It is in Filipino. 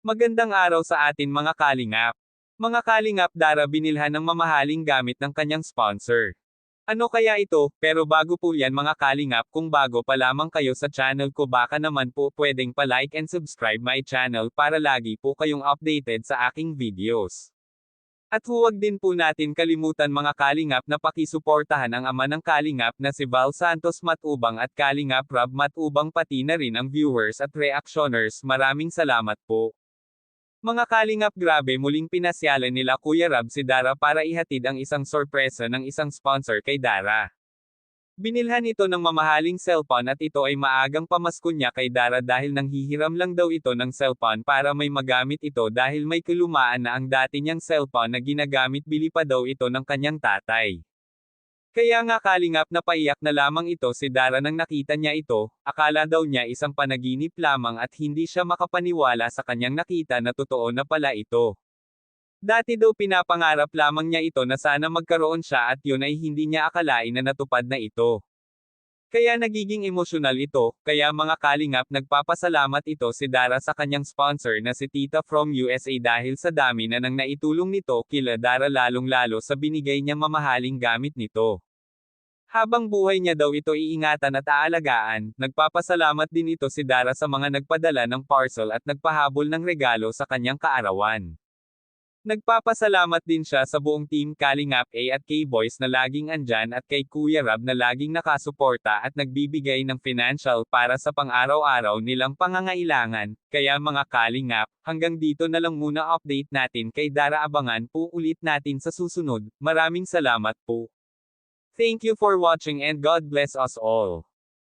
Magandang araw sa atin mga kalingap. Mga kalingap, Dara binilhan ng mamahaling gamit ng kanyang sponsor. Ano kaya ito? Pero bago po yan mga kalingap, kung bago pa lamang kayo sa channel ko, baka naman po pwedeng pa-like and subscribe my channel para lagi po kayong updated sa aking videos. At huwag din po natin kalimutan mga kalingap na pakisuportahan ang ama ng kalingap na si Val Santos Matubang at Kalingap Rob Matubang, pati na rin ang viewers at reactioners. Maraming salamat po. Mga kalingap, grabe, muling pinasyalan nila Kuya Rob si Dara para ihatid ang isang sorpresa ng isang sponsor kay Dara. Binilhan ito ng mamahaling cellphone at ito ay maagang pamasko niya kay Dara dahil nanghihiram lang daw ito ng cellphone para may magamit ito dahil may kalumaan na ang dati niyang cellphone na ginagamit, bili pa daw ito ng kanyang tatay. Kaya nga kalingap, napaiyak na lamang ito si Dara nang nakita niya ito, akala daw niya isang panaginip lamang at hindi siya makapaniwala sa kanyang nakita na totoo na pala ito. Dati daw pinapangarap lamang niya ito na sana magkaroon siya at yun ay hindi niya akalain na natupad na ito. Kaya nagiging emosyonal ito, kaya mga kalingap, nagpapasalamat ito si Dara sa kanyang sponsor na si Tita from USA dahil sa dami na nang naitulong nito kila Dara, lalong-lalo sa binigay niya mamahaling gamit nito. Habang buhay niya daw ito iingatan at aalagaan, nagpapasalamat din ito si Dara sa mga nagpadala ng parcel at nagpahabol ng regalo sa kanyang kaarawan. Nagpapasalamat din siya sa buong team Kalingap A at K-Boys na laging andyan at kay Kuya Rob na laging nakasuporta at nagbibigay ng financial para sa pang-araw-araw nilang pangangailangan. Kaya mga Kalingap, hanggang dito na lang muna update natin kay Dara, abangan po ulit natin sa susunod. Maraming salamat po. Thank you for watching and God bless us all.